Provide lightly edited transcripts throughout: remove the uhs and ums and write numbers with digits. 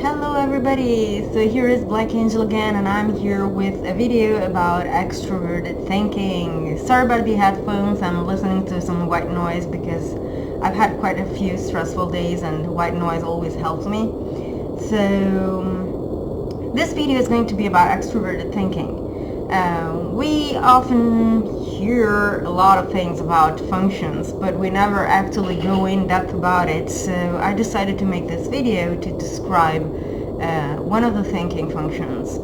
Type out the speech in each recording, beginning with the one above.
Hello everybody, so here is Black Angel again, and I'm here with a video about extroverted thinking. Sorry about the headphones, I'm listening to some white noise because I've had quite a few stressful days and white noise always helps me. So this video is going to be about extroverted thinking. We often hear a lot of things about functions, but we never actually go in depth about it, so I decided to make this video to describe one of the thinking functions.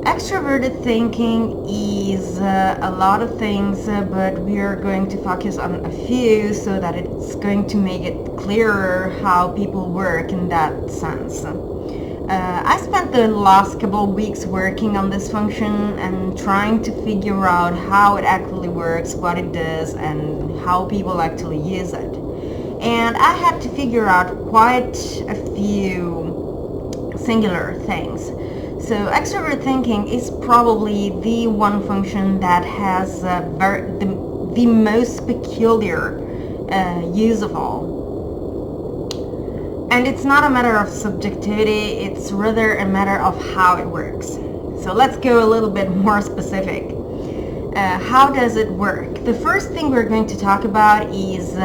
Extroverted thinking is a lot of things, but we are going to focus on a few so that it's going to make it clearer how people work in that sense. I spent the last couple of weeks working on this function and trying to figure out how it actually works, what it does, and how people actually use it. And I had to figure out quite a few singular things. So extrovert thinking is probably the one function that has the most peculiar use of all. And it's not a matter of subjectivity, it's rather a matter of how it works. So let's go a little bit more specific. How does it work? The first thing we're going to talk about is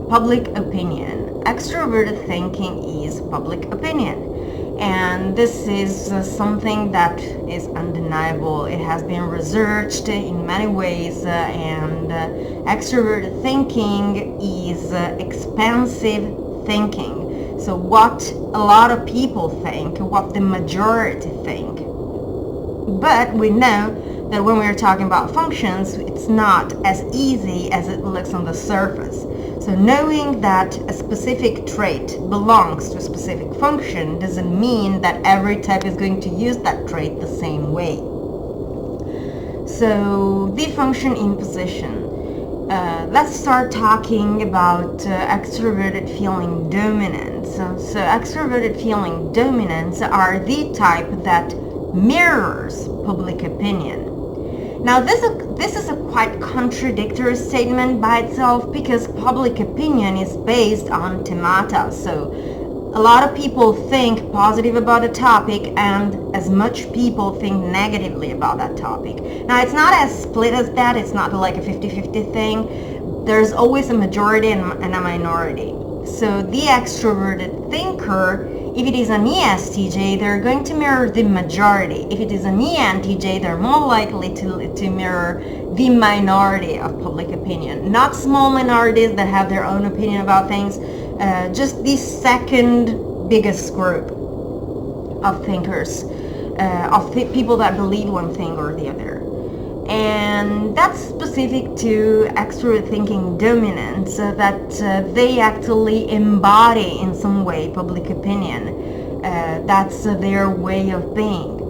public opinion. Extroverted thinking is public opinion. And this is something that is undeniable. It has been researched in many ways, and extroverted thinking is expansive thinking. So what a lot of people think, what the majority think. But we know that when we're talking about functions, it's not as easy as it looks on the surface. So knowing that a specific trait belongs to a specific function doesn't mean that every type is going to use that trait the same way. So the function in position. Let's start talking about extroverted feeling dominance. So extroverted feeling dominance are the type that mirrors public opinion. Now this is a quite contradictory statement by itself, because public opinion is based on themata. So a lot of people think positive about a topic, and as much people think negatively about that topic. Now it's not as split as that, it's not like a 50-50 thing. There's always a majority and a minority. So the extroverted thinker, if it is an ESTJ, they're going to mirror the majority. If it is an ENTJ, they're more likely to mirror the minority of public opinion. Not small minorities that have their own opinion about things, just the second biggest group of thinkers, of people that believe one thing or the other. And that's specific to extrovert thinking dominance, that they actually embody in some way public opinion. That's their way of being.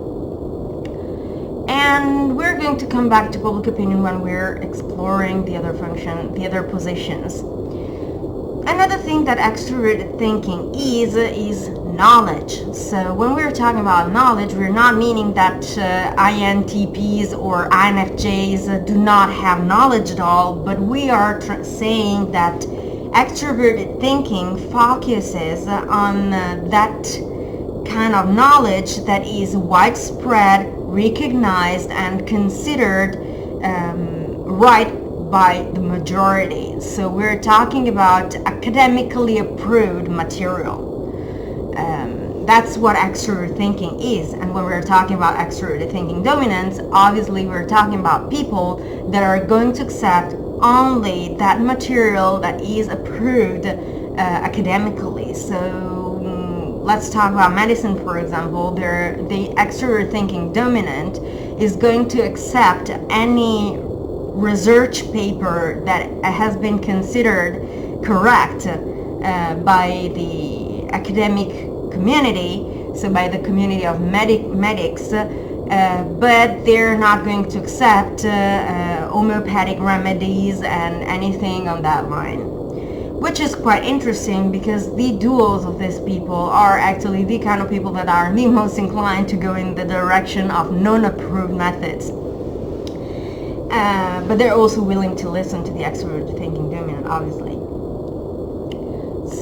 And we're going to come back to public opinion when we're exploring the other function, the other positions. Another thing that extroverted thinking is knowledge. So when we're talking about knowledge, we're not meaning that INTPs or INFJs do not have knowledge at all, but we are saying that extroverted thinking focuses on that kind of knowledge that is widespread, recognized, and considered right by the majority. So we're talking about academically approved material. That's what extrovert thinking is. And when we're talking about extroverted thinking dominance, obviously we're talking about people that are going to accept only that material that is approved academically. So let's talk about medicine, for example. The extrovert thinking dominant is going to accept any research paper that has been considered correct by the academic community, so by the community of medics, but they're not going to accept homeopathic remedies and anything on that line, which is quite interesting, because the duals of these people are actually the kind of people that are the most inclined to go in the direction of non-approved methods. But they're also willing to listen to the extrovert thinking dominant, obviously.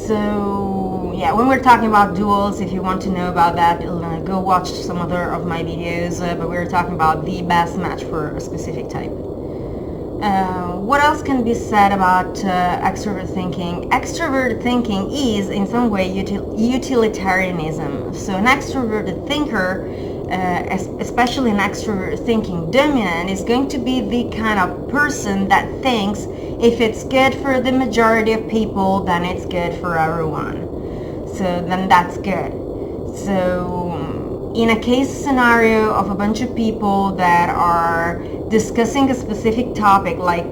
So yeah, when we're talking about duals, if you want to know about that, go watch some other of my videos, but we're talking about the best match for a specific type. What else can be said about extrovert thinking? Extrovert thinking is in some way utilitarianism. So an extroverted thinker, especially an extrovert thinking dominant, is going to be the kind of person that thinks if it's good for the majority of people, then it's good for everyone. So then that's good. So in a case scenario of a bunch of people that are discussing a specific topic, like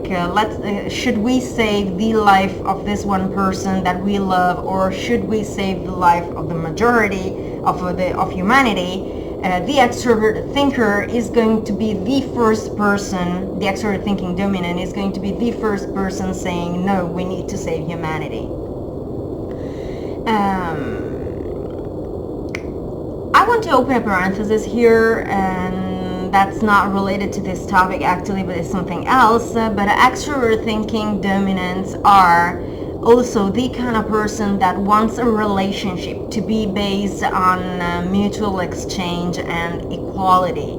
should we save the life of this one person that we love, or should we save the life of the majority of humanity, the extrovert thinker is going to be the first person, the extrovert thinking dominant is going to be the first person saying, no, we need to save humanity. I want to open a parenthesis here, and that's not related to this topic actually, but it's something else. But extrovert thinking dominants are also the kind of person that wants a relationship to be based on mutual exchange and equality.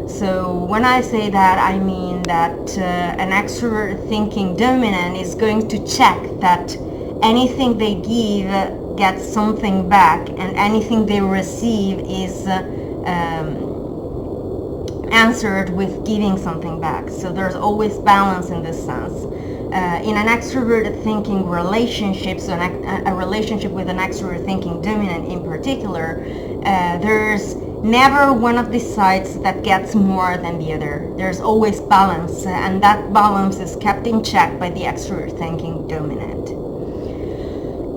So when I say that, I mean that an extrovert thinking dominant is going to check that anything they give gets something back, and anything they receive is answered with giving something back. So there's always balance in this sense. In an extroverted thinking relationship, so a relationship with an extrovert thinking dominant in particular, there's never one of the sides that gets more than the other. There's always balance, and that balance is kept in check by the extrovert thinking dominant.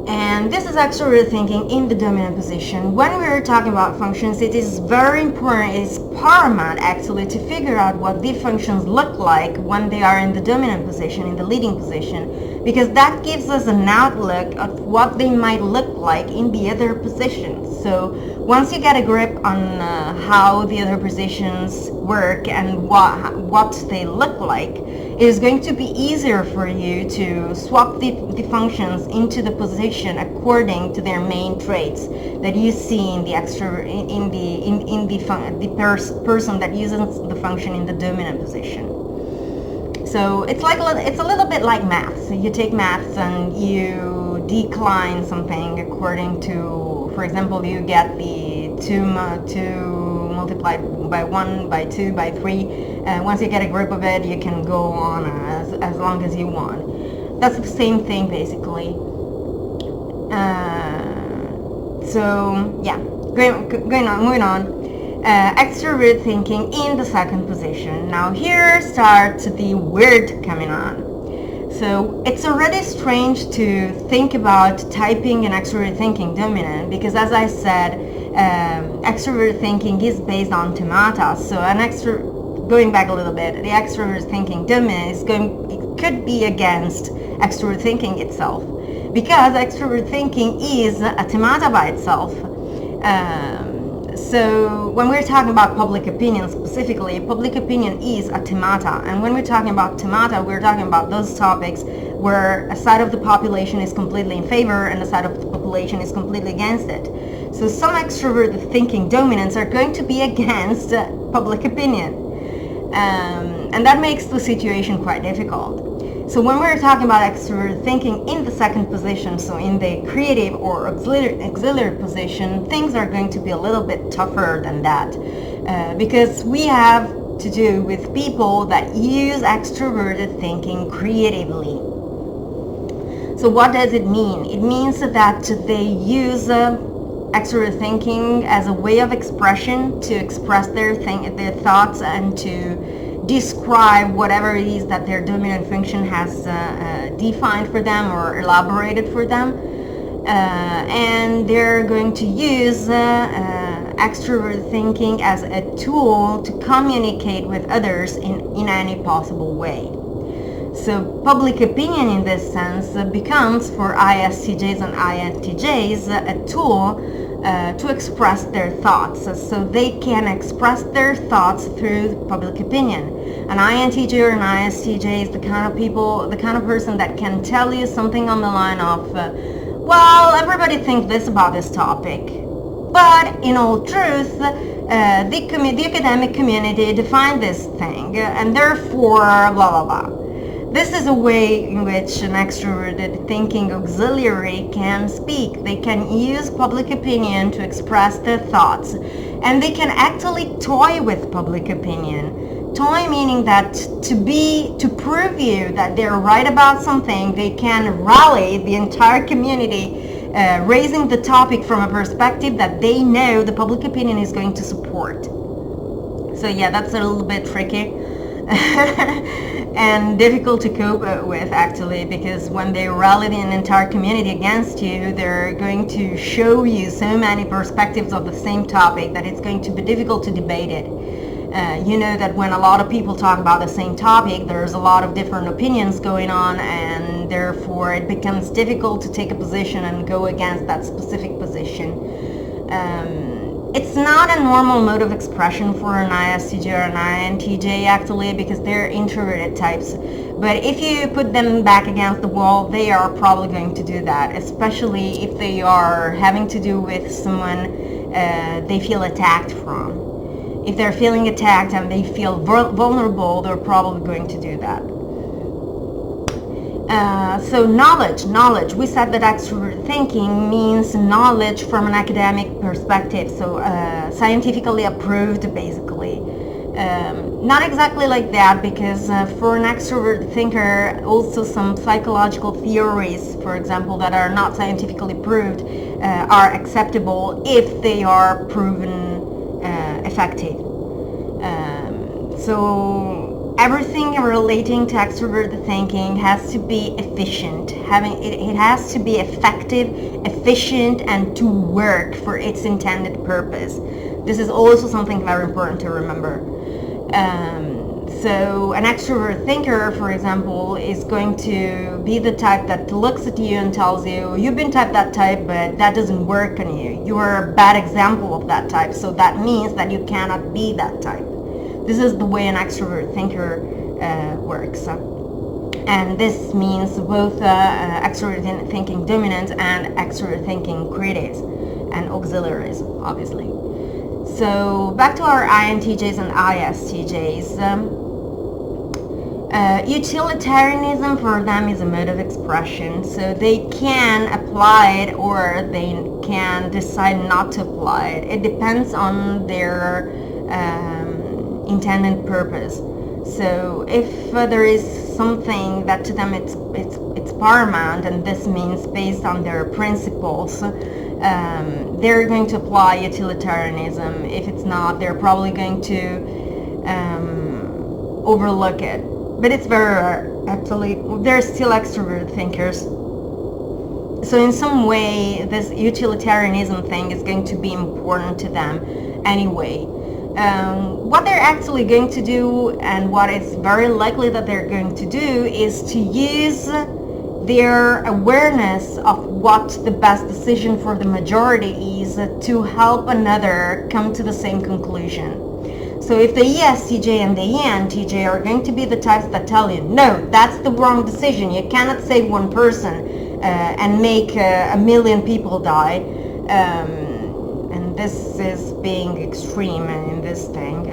And this is extrovert thinking in the dominant position. When we're talking about functions, it is very important, it is paramount actually, to figure out what the functions look like when they are in the dominant position, in the leading position, because that gives us an outlook of what they might look like in the other positions. So once you get a grip on how the other positions work and what they look like, it is going to be easier for you to swap the functions into the position according to their main traits that you see in the person that uses the function in the dominant position. So it's a little bit like math. So you take maths and you decline something according to, for example, you get the 2 multiplied by 1, by 2, by 3. Once you get a grip of it, you can go on as long as you want. That's the same thing basically. So yeah, moving on. Extrovert thinking in the second position. Now here starts the weird coming on. So it's already strange to think about typing an extrovert thinking dominant, because as I said, extrovert thinking is based on themata. So going back a little bit, the extrovert thinking dominant it could be against extrovert thinking itself, because extrovert thinking is a themata by itself. So when we're talking about public opinion specifically, public opinion is a themata, and when we're talking about themata, we're talking about those topics where a side of the population is completely in favor and a side of the population is completely against it. So some extroverted thinking dominants are going to be against public opinion, and that makes the situation quite difficult. So when we're talking about extrovert thinking in the second position, so in the creative or auxiliary position, things are going to be a little bit tougher than that, because we have to do with people that use extroverted thinking creatively. So what does it mean? It means that they use extrovert thinking as a way of expression, to express their thoughts and to describe whatever it is that their dominant function has defined for them or elaborated for them, and they're going to use extrovert thinking as a tool to communicate with others in any possible way. So public opinion in this sense becomes, for ISTJs and INTJs, a tool to express their thoughts. So they can express their thoughts through public opinion. An INTJ or an ISTJ is the kind of person that can tell you something on the line of, Well, everybody thinks this about this topic, but in all truth, the academic community defined this thing, and therefore, blah blah blah. This is a way in which an extroverted thinking auxiliary can speak. They can use public opinion to express their thoughts, and they can actually toy with public opinion. Toy meaning that to prove you that they're right about something, they can rally the entire community, raising the topic from a perspective that they know the public opinion is going to support. So yeah, that's a little bit tricky. And difficult to cope with, actually, because when they rally an entire community against you, they're going to show you so many perspectives of the same topic that it's going to be difficult to debate it. You know that when a lot of people talk about the same topic, there's a lot of different opinions going on, and therefore it becomes difficult to take a position and go against that specific position. It's not a normal mode of expression for an ISTJ or an INTJ, actually, because they're introverted types. But if you put them back against the wall, they are probably going to do that, especially if they are having to do with someone they feel attacked from. If they're feeling attacked and they feel vulnerable, they're probably going to do that. So knowledge. We said that extrovert thinking means knowledge from an academic perspective, so scientifically approved, basically. Not exactly like that, because for an extrovert thinker, also some psychological theories, for example, that are not scientifically proved, are acceptable if they are proven effective. So everything relating to extroverted thinking has to be efficient. It has to be effective, efficient, and to work for its intended purpose. This is also something very important to remember. So an extrovert thinker, for example, is going to be the type that looks at you and tells you, you've been that type, but that doesn't work on you. You are a bad example of that type, so that means that you cannot be that type. This is the way an extrovert thinker works. And this means both extrovert thinking dominants and extrovert thinking critics and auxiliaries, obviously. So back to our INTJs and ISTJs. Utilitarianism for them is a mode of expression, so they can apply it or they can decide not to apply it. It depends on their intended purpose. So if there is something that to them it's paramount, and this means based on their principles, they're going to apply utilitarianism. If it's not, they're probably going to overlook it. But it's very rare, actually. They're still extrovert thinkers. So in some way, this utilitarianism thing is going to be important to them anyway. What they're actually going to do, and what is very likely that they're going to do, is to use their awareness of what the best decision for the majority is to help another come to the same conclusion. So if the ESTJ and the ENTJ are going to be the types that tell you, no, that's the wrong decision, you cannot save one person and make a million people die, and this is being extreme in this thing.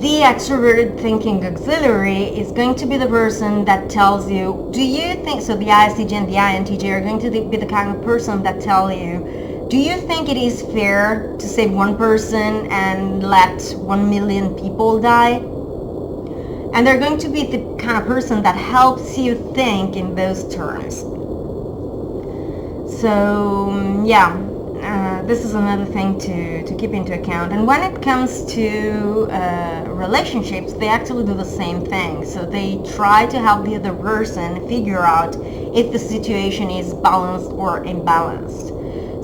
The extroverted thinking auxiliary is going to be the person that tells you, do you think, so the ISTJ and the INTJ are going to be the kind of person that tell you, do you think it is fair to save one person and let 1 million people die? And they're going to be the kind of person that helps you think in those terms. So yeah, this is another thing to keep into account. And when it comes to relationships, they actually do the same thing. So they try to help the other person figure out if the situation is balanced or imbalanced.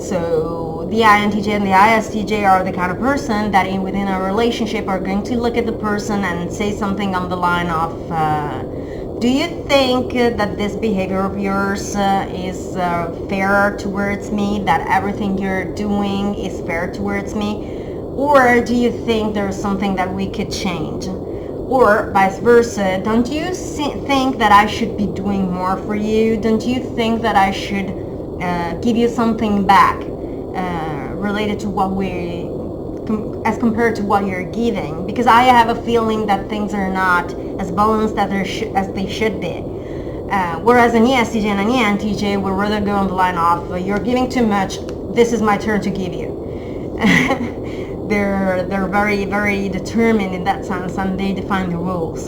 So the INTJ and the ISTJ are the kind of person that within a relationship are going to look at the person and say something on the line of, do you think that this behavior of yours is fair towards me, that everything you're doing is fair towards me? Or do you think there's something that we could change? Or vice versa, don't you think that I should be doing more for you? Don't you think that I should give you something back related to what as compared to what you're giving? Because I have a feeling that things are not as balanced as they should be. Whereas an ESTJ and an ENTJ would rather go on the line of you're giving too much, this is my turn to give you. They're very, very determined in that sense, and they define the rules.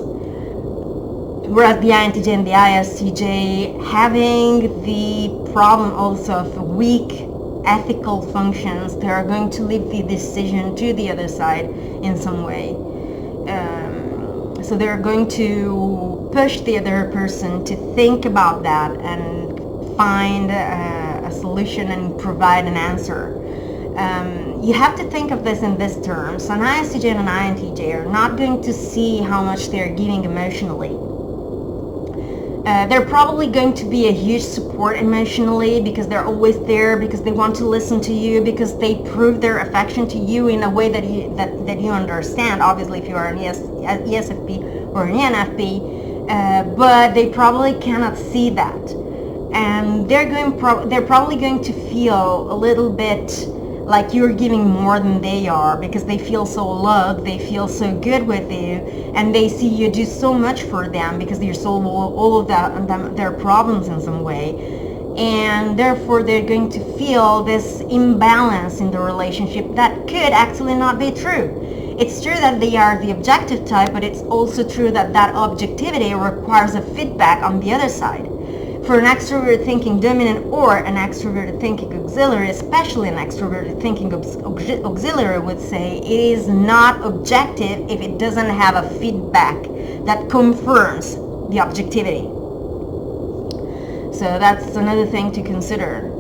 Whereas the INTJ and the ISTJ having the problem also of weak ethical functions, they are going to leave the decision to the other side in some way. So they're going to push the other person to think about that and find a solution and provide an answer. You have to think of this in these terms. An ISTJ and an INTJ are not going to see how much they're giving emotionally. They're probably going to be a huge support emotionally because they're always there, because they want to listen to you, because they prove their affection to you in a way that you understand. Obviously, if you are an ESFP or an ENFP, but they probably cannot see that, and they're probably going to feel a little bit like you're giving more than they are, because they feel so loved, they feel so good with you, and they see you do so much for them because you solve all of their problems in some way, and therefore they're going to feel this imbalance in the relationship that could actually not be true. It's true that they are the objective type, but it's also true that objectivity requires a feedback on the other side. For an extroverted thinking dominant or an extroverted thinking auxiliary, especially an extroverted thinking auxiliary would say, it is not objective if it doesn't have a feedback that confirms the objectivity. So that's another thing to consider.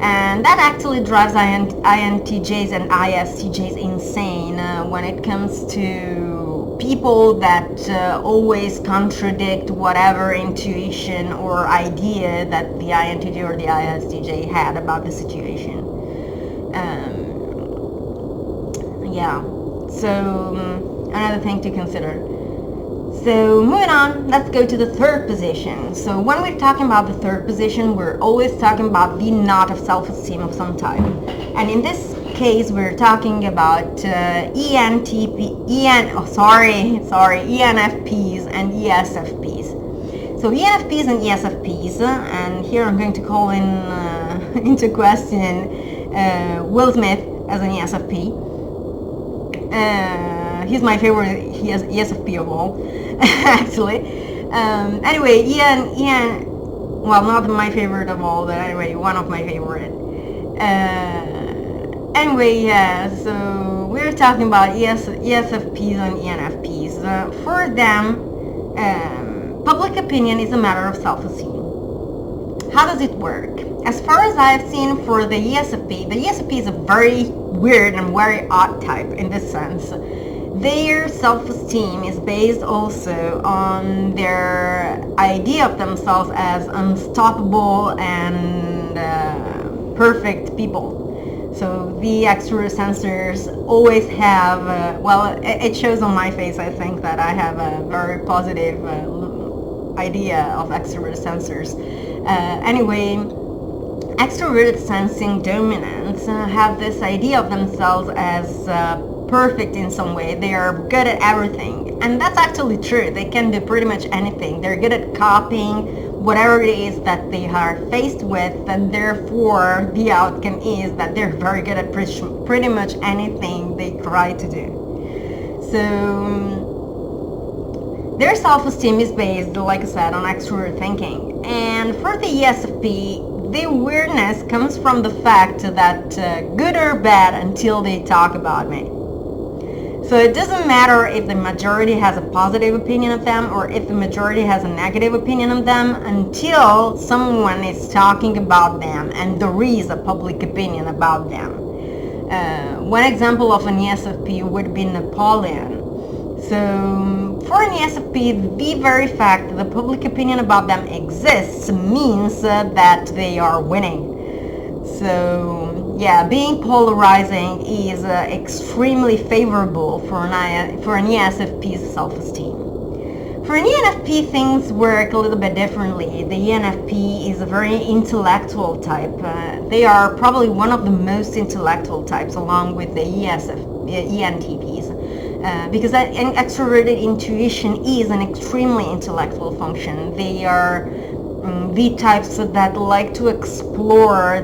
And that actually drives INTJs and ISTJs insane when it comes to people that always contradict whatever intuition or idea that the INTJ or the ISTJ had about the situation. Yeah, so another thing to consider. So moving on, let's go to the third position. So when we're talking about the third position, we're always talking about the knot of self-esteem of some type. And in this case, we're talking about ENFPs and ESFPs. So ENFPs and ESFPs, and here I'm going to call in into question Will Smith as an ESFP. He's my favorite ESFP of all, actually. Anyway, Ian, well, not my favorite of all, but anyway, one of my favorite. Anyway, yeah, so we're talking about ESFPs and ENFPs. For them, public opinion is a matter of self-esteem. How does it work? As far as I've seen for the ESFP is a very weird and very odd type in this sense. Their self-esteem is based also on their idea of themselves as unstoppable and perfect people. So the extrovert sensors always have, well, it shows on my face, I think, that I have a very positive idea of extrovert sensors. Anyway, extroverted sensing dominants have this idea of themselves as perfect in some way. They are good at everything, and that's actually true. They can do pretty much anything. They're good at copying whatever it is that they are faced with, and therefore the outcome is that they're very good at pretty much anything they try to do. So their self-esteem is based, like I said, on extrovert thinking. And for the ESFP, the weirdness comes from the fact that good or bad until they talk about me. So it doesn't matter if the majority has a positive opinion of them or if the majority has a negative opinion of them until someone is talking about them and there is a public opinion about them. One example of an ESFP would be Napoleon. So for an ESFP, the very fact that the public opinion about them exists means that they are winning. So yeah, being polarizing is extremely favorable for an ESFP's self-esteem. For an ENFP, things work a little bit differently. The ENFP is a very intellectual type. They are probably one of the most intellectual types, along with the ENTPs. Because an extroverted intuition is an extremely intellectual function. They are the types that like to explore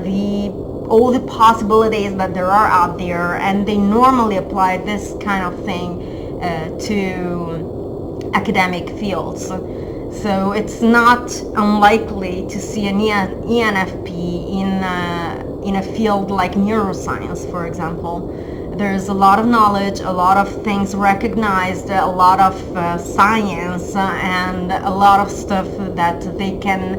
all the possibilities that there are out there, and they normally apply this kind of thing to academic fields. So it's not unlikely to see an ENFP in a field like neuroscience, for example. There's a lot of knowledge, a lot of things recognized, a lot of science, and a lot of stuff that they can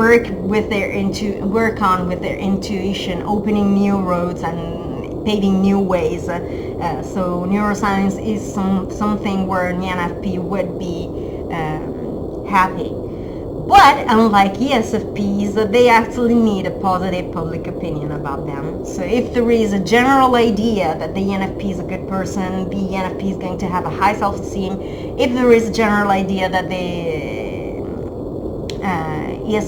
work on with their intuition, opening new roads and paving new ways. So neuroscience is something where an ENFP would be happy. But unlike ESFPs, they actually need a positive public opinion about them. So if there is a general idea that the ENFP is a good person, the ENFP is going to have a high self-esteem. If there is a general idea that the ENFP,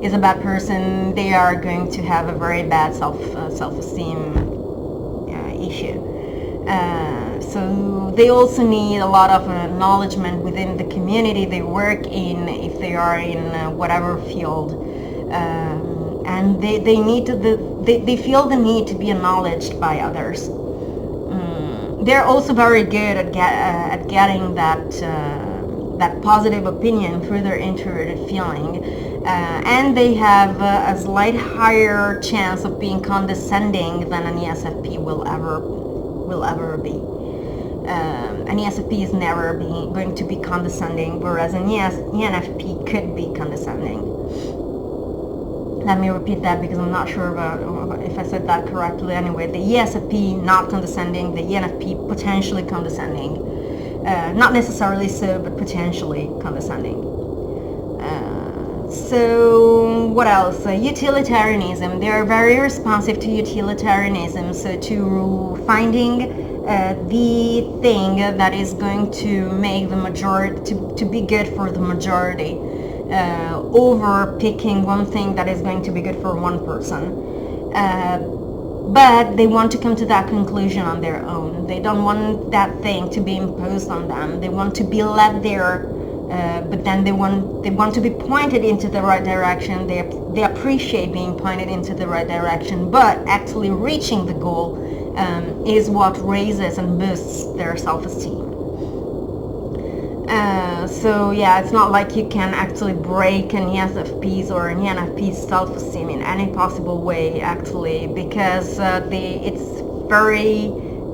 is a bad person, they are going to have a very bad self-esteem issue. So they also need a lot of acknowledgement within the community they work in, if they are in whatever field, and they feel the need to be acknowledged by others. They're also very good at getting that positive opinion through their introverted feeling, and they have a slight higher chance of being condescending than an ESFP will ever be. An ESFP is never going to be condescending, whereas an ENFP could be condescending. Let me repeat that because I'm not sure if I said that correctly. Anyway, the ESFP not condescending, the ENFP potentially condescending. Not necessarily so, but potentially condescending. So what else? Utilitarianism. They are very responsive to utilitarianism, so to finding the thing that is going to make the majority, to be good for the majority, over picking one thing that is going to be good for one person. But they want to come to that conclusion on their own. They don't want that thing to be imposed on them. They want to be led there, but then they want to be pointed into the right direction. They appreciate being pointed into the right direction, but actually reaching the goal is what raises and boosts their self-esteem. So yeah, it's not like you can actually break an ESFP's or an ENFP's self-esteem in any possible way, actually, because it's very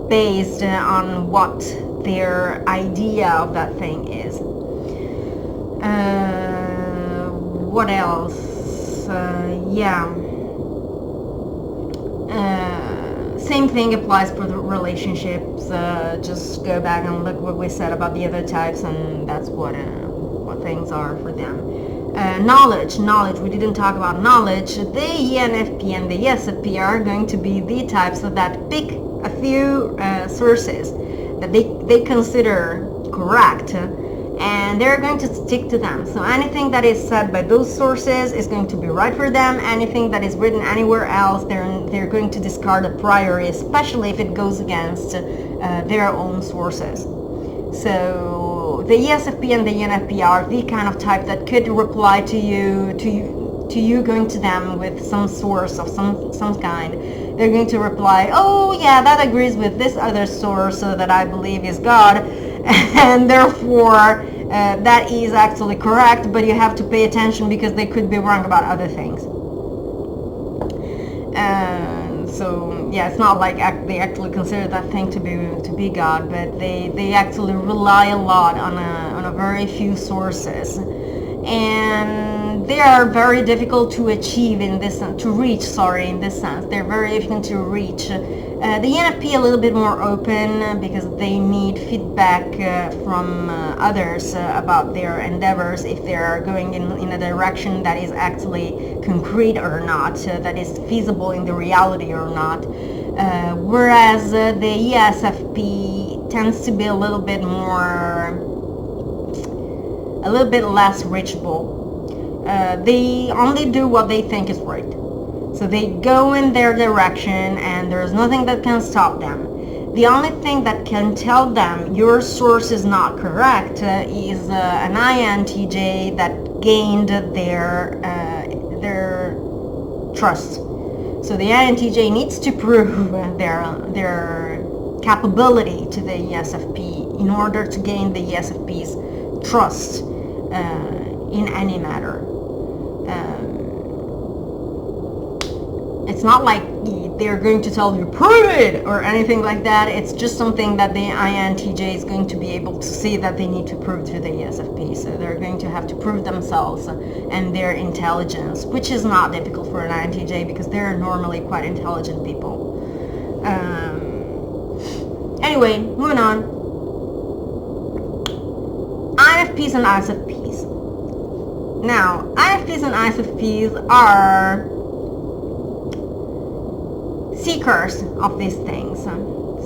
based on what their idea of that thing is. What else? Same thing applies for the relationships. Just go back and look what we said about the other types, and that's what things are for them. Knowledge. We didn't talk about knowledge. The ENFP and the ESFP are going to be the types that pick a few sources that they consider correct, and they're going to stick to them. So anything that is said by those sources is going to be right for them. Anything that is written anywhere else, they're going to discard a priori, especially if it goes against their own sources. So the ESFP and the ENFP are the kind of type that could reply to you going to them with some source of some kind. They're going to reply, oh yeah, that agrees with this other source that I believe is God, and therefore that is actually correct, but you have to pay attention because they could be wrong about other things. So yeah, it's not like they actually consider that thing to be God, but they actually rely a lot on a very few sources, and they are very difficult to achieve in this sense, in this sense. They're very difficult to reach. The ENFP a little bit more open because they need feedback from others about their endeavors, if they are going in a direction that is actually concrete or not, that is feasible in the reality or not. whereas the ESFP tends to be a little bit less reachable. They only do what they think is right. So they go in their direction and there's nothing that can stop them. The only thing that can tell them your source is not correct is an INTJ that gained their trust. So the INTJ needs to prove their capability to the ESFP in order to gain the ESFP's trust in any matter. It's not like they're going to tell you prove it or anything like that. It's just something that the INTJ is going to be able to see that they need to prove to the ESFP. So they're going to have to prove themselves and their intelligence, which is not difficult for an INTJ because they're normally quite intelligent people. Anyway, moving on. INFPs and ISFPs. Now, INFPs and ISFPs are seekers of these things.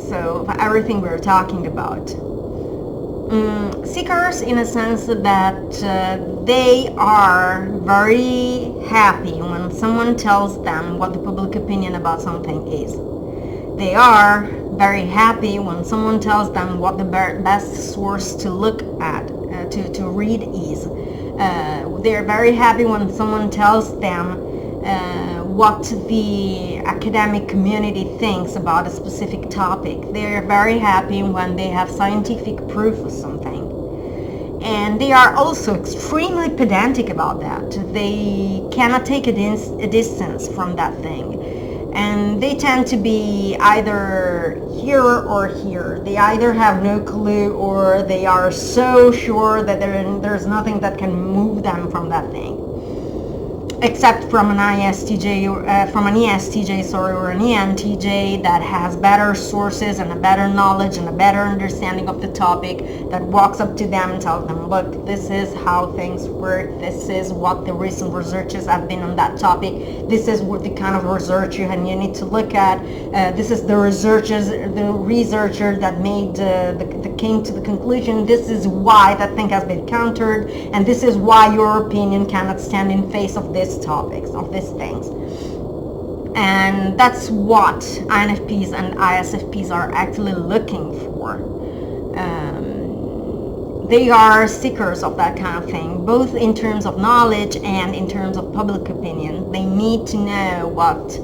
So for everything we're talking about, seekers in a sense that they are very happy when someone tells them what the public opinion about something is. They are very happy when someone tells them what the best source to look at, to read is. They're very happy when someone tells them what the academic community thinks about a specific topic. They're very happy when they have scientific proof of something. And they are also extremely pedantic about that. They cannot take a distance from that thing. And they tend to be either here or here. They either have no clue or they are so sure that there's nothing that can move them from that thing. Except from an ESTJ or an ENTJ that has better sources and a better knowledge and a better understanding of the topic, that walks up to them and tells them, look, this is how things work, this is what the recent researches have been on that topic, this is what the kind of research you need to look at, this is the researcher that made came to the conclusion, this is why that thing has been countered, and this is why your opinion cannot stand in face of these topics, of these things. And that's what INFPs and ISFPs are actually looking for. They are seekers of that kind of thing, both in terms of knowledge and in terms of public opinion. They need to know what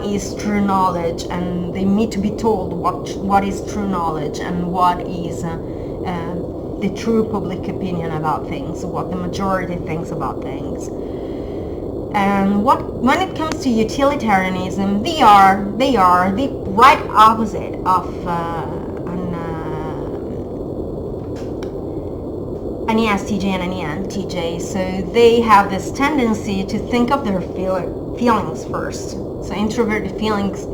is true knowledge, and they need to be told what is true knowledge and what is the true public opinion about things, what the majority thinks about things. And when it comes to utilitarianism, they are the right opposite of an ESTJ and an ENTJ. So they have this tendency to think of their feelings first. So introverted feelings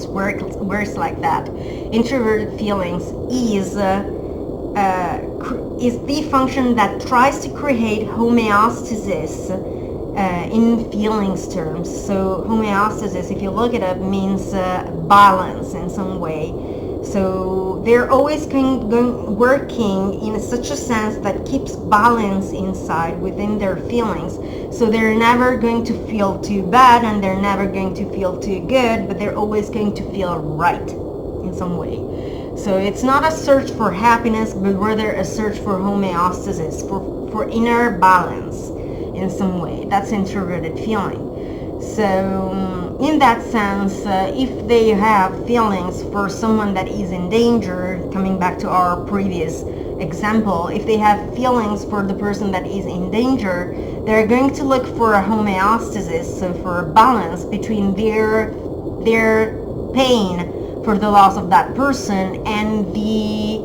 works like that. Introverted feelings is the function that tries to create homeostasis in feelings terms. So homeostasis, if you look it up, means balance in some way. So they're always working in such a sense that keeps balance inside within their feelings. So they're never going to feel too bad and they're never going to feel too good, but they're always going to feel right in some way. So it's not a search for happiness, but rather a search for homeostasis, for inner balance in some way. That's introverted feeling. So in that sense, if they have feelings for someone that is in danger, coming back to our previous example, if they have feelings for the person that is in danger, they're going to look for a homeostasis, so for a balance between their pain for the loss of that person and the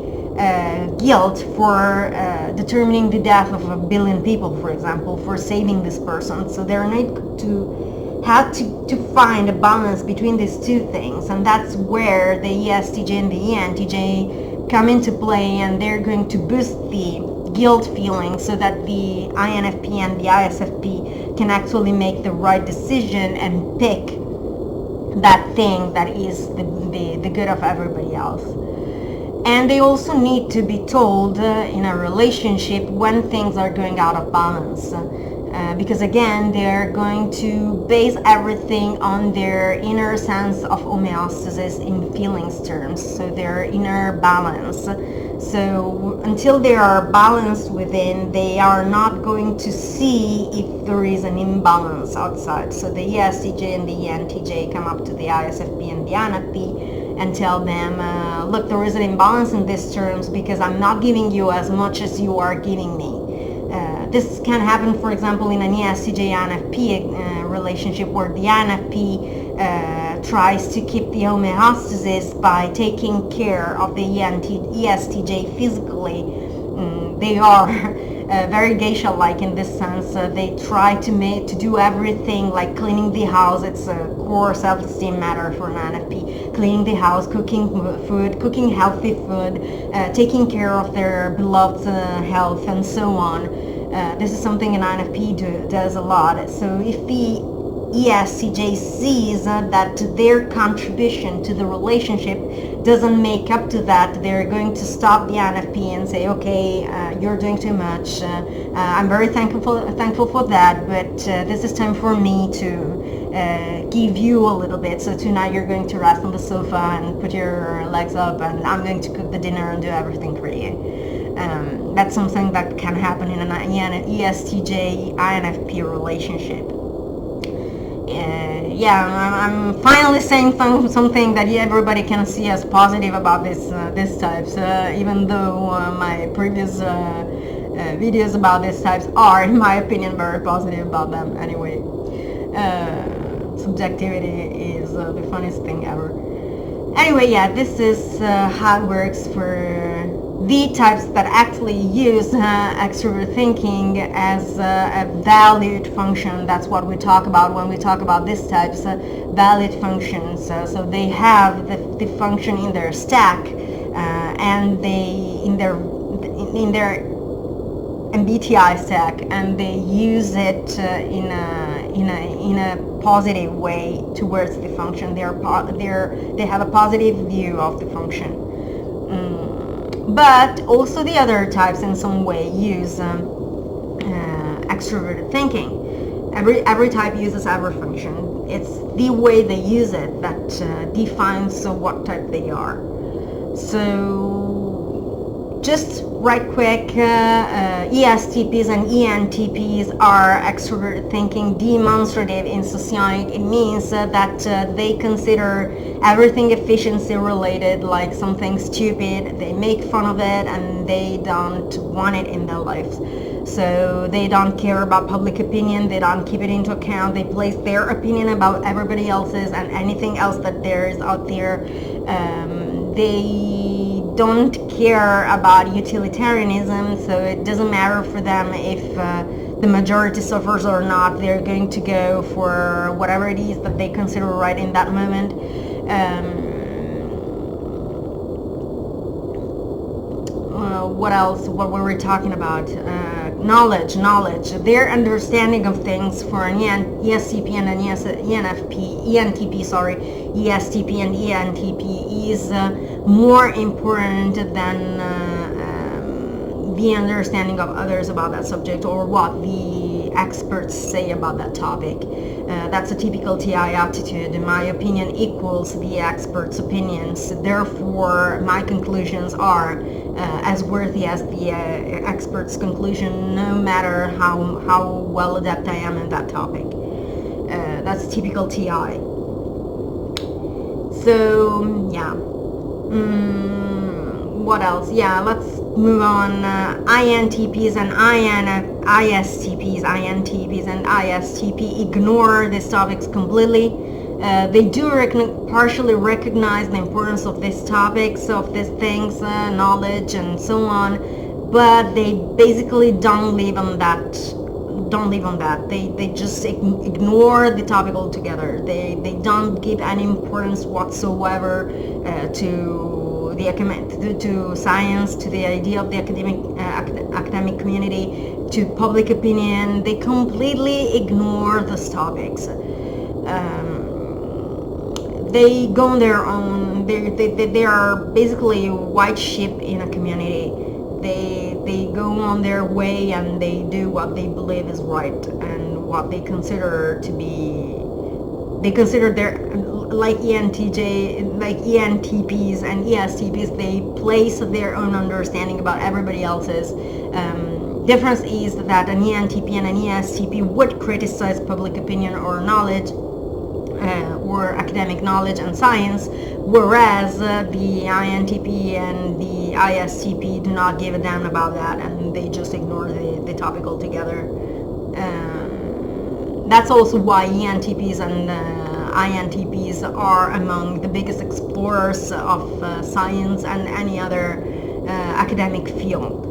guilt for determining the death of 1 billion people, for example, for saving this person. So they're not to have to find a balance between these two things, and that's where the ESTJ and the ENTJ come into play, and they're going to boost the guilt feeling so that the INFP and the ISFP can actually make the right decision and pick that thing that is the good of everybody else. And they also need to be told in a relationship when things are going out of balance. Because again, they're going to base everything on their inner sense of homeostasis in feelings terms, so their inner balance. So until they are balanced within, they are not going to see if there is an imbalance outside. So the ESTJ and the ENTJ come up to the ISFP and the INFP and tell them, look, there is an imbalance in these terms because I'm not giving you as much as you are giving me. This can happen, for example, in an ESTJ-INFP relationship where the INFP tries to keep the homeostasis by taking care of the ESTJ physically. They are very geisha-like in this sense. They try to do everything, like cleaning the house. It's a core self-esteem matter for an INFP. Cleaning the house, cooking food, cooking healthy food, taking care of their beloved health, and so on. This is something an INFP does a lot. So if the ESTJ sees that their contribution to the relationship doesn't make up to that, they're going to stop the INFP and say, okay, you're doing too much. I'm very thankful for that, but this is time for me to give you a little bit. So tonight you're going to rest on the sofa and put your legs up, and I'm going to cook the dinner and do everything for you. That's something that can happen in an ESTJ-INFP relationship. I'm finally saying something that everybody can see as positive about these types, even though my previous videos about these types are, in my opinion, very positive about them anyway. Subjectivity is the funniest thing ever. Anyway, this is how it works for the types that actually use extrovert thinking as a valued function. That's what we talk about when we talk about these types, valued functions. So they have the function in their stack, and they in their MBTI stack, and they use it in a positive way towards the function. They have a positive view of the function. But also the other types in some way use extroverted thinking. Every type uses every function. It's the way they use it that defines what type they are. So just right quick, ESTPs and ENTPs are extroverted thinking demonstrative in society. It means that they consider everything efficiency related like something stupid. They make fun of it and they don't want it in their lives. So they don't care about public opinion, they don't keep it into account, they place their opinion about everybody else's and anything else that there is out there. They don't care about utilitarianism, so it doesn't matter for them if the majority suffers or not. They're going to go for whatever it is that they consider right in that moment. What else? What were we talking about? Knowledge. Their understanding of things for an ESTP and an ESTP and ENTP is more important than the understanding of others about that subject or what the experts say about that topic. That's a typical TI attitude. My opinion equals the experts' opinions. Therefore, my conclusions are as worthy as the expert's conclusion, no matter how well adept I am in that topic. That's typical TI. So, what else? Let's move on. INTPs and INTPs and ISTP ignore these topics completely. They do partially recognize the importance of these topics, of these things, knowledge and so on, but they basically don't live on that. They just ignore the topic altogether. They don't give any importance whatsoever to science, to the idea of the academic community, to public opinion. They completely ignore those topics. they go on their own. They are basically white sheep in a community. They go on their way and they do what they believe is right and what they consider to be. They consider their, like ENTPs and ESTPs, they place their own understanding about everybody else's. Difference is that an ENTP and an ESTP would criticize public opinion or knowledge, or academic knowledge and science, whereas the INTP and the ISTP do not give a damn about that, and they just ignore the topic altogether. That's also why ENTPs and INTPs are among the biggest explorers of science and any other academic field.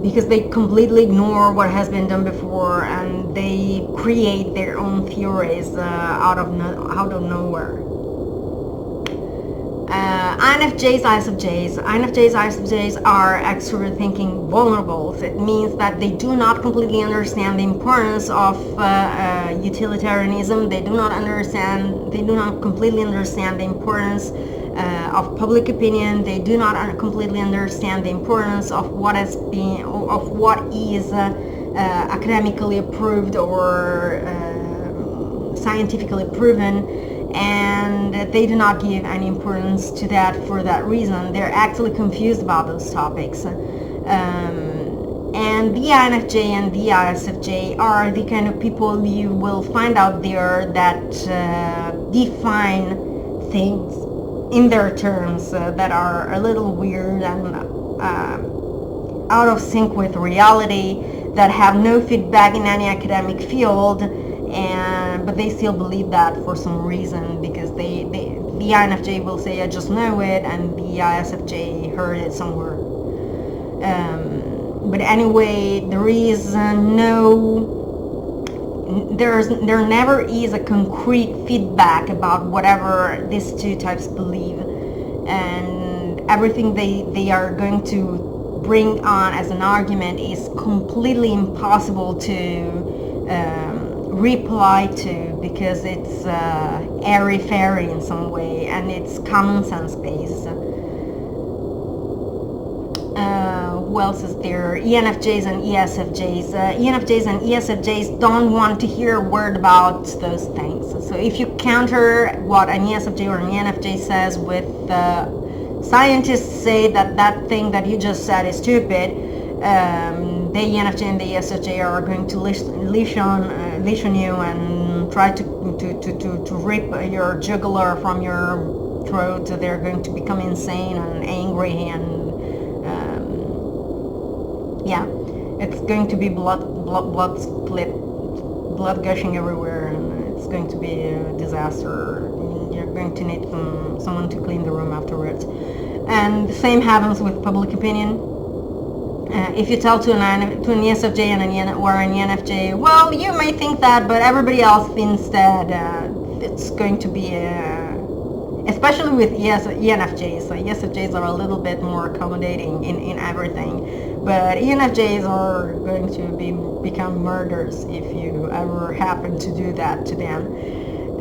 Because they completely ignore what has been done before, and they create their own theories out of nowhere. INFJs, ISFJs are extrovert thinking vulnerables. It means that they do not completely understand the importance of utilitarianism. They do not completely understand the importance of public opinion. They do not completely understand the importance of what is academically approved or scientifically proven, and they do not give any importance to that for that reason. They're actually confused about those topics. And the INFJ and the ISFJ are the kind of people you will find out there that define things in their terms that are a little weird and out of sync with reality, that have no feedback in any academic field, but they still believe that for some reason, because the INFJ will say, I just know it, and the ISFJ heard it somewhere. But anyway, there never is a concrete feedback about whatever these two types believe, and everything they are going to bring on as an argument is completely impossible to reply to, because it's airy-fairy in some way, and it's common sense based. Who else is there? ENFJs and ESFJs. ENFJs and ESFJs don't want to hear a word about those things. So if you counter what an ESFJ or an ENFJ says with scientists say that thing that you just said is stupid, the ENFJ and the ESFJ are going to leash on you and try to rip your jugular from your throat. They're going to become insane and angry, and yeah, it's going to be blood split, blood gushing everywhere, and it's going to be a disaster. You're going to need someone to clean the room afterwards. And the same happens with public opinion. If you tell to an ESFJ and an ENFJ, well, you may think that, but everybody else thinks that, it's going to be especially with ENFJs. So ESFJs are a little bit more accommodating in everything, but ENFJs are going to become murderers if you ever happen to do that to them.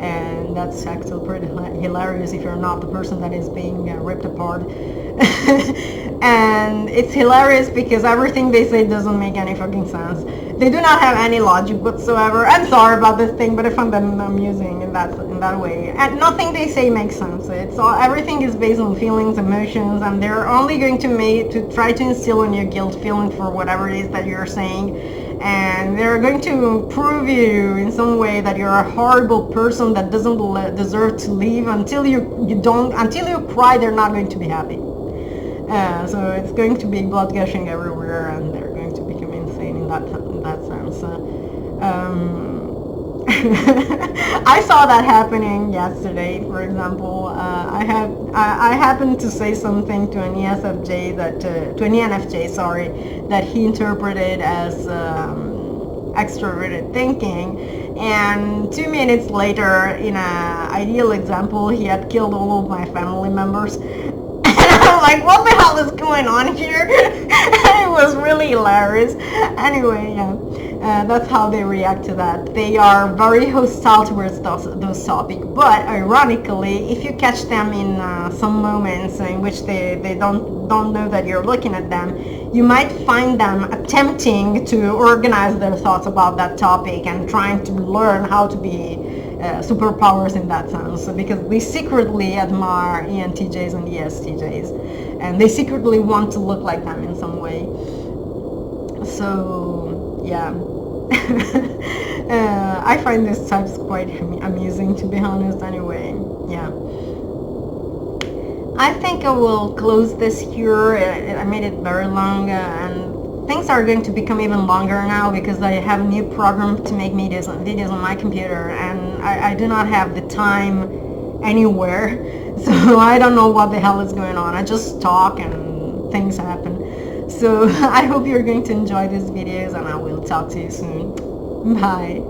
And that's actually pretty hilarious if you're not the person that is being ripped apart. And it's hilarious because everything they say doesn't make any fucking sense. They do not have any logic whatsoever. I'm sorry about this thing, but I find them amusing in that way. And nothing they say makes sense. Everything is based on feelings, emotions, and they're only going to try to instill in you guilt feeling for whatever it is that you're saying. And they're going to prove you in some way that you're a horrible person that doesn't deserve to live. Until you cry, they're not going to be happy. So it's going to be blood gushing everywhere, and they're going to become insane in that sense. I saw that happening yesterday, for example. I happened to say something to an ESFJ to an ENFJ, that he interpreted as extroverted thinking, and 2 minutes later, in an ideal example, he had killed all of my family members. I'm like, what the hell is going on here? It was really hilarious. Anyway, yeah. That's how they react to that. They are very hostile towards those topics. But ironically, if you catch them in some moments in which they don't know that you're looking at them, you might find them attempting to organize their thoughts about that topic and trying to learn how to be superpowers in that sense, because they secretly admire ENTJs and ESTJs, and they secretly want to look like them in some way. So yeah. I find these types quite amusing, to be honest. Anyway, yeah, I think I will close this here. I made it very long, and things are going to become even longer now because I have a new program to make videos on my computer, and I do not have the time anywhere, so I don't know what the hell is going on. I just talk and things happen. So I hope you're going to enjoy these videos, and I will talk to you soon. Bye.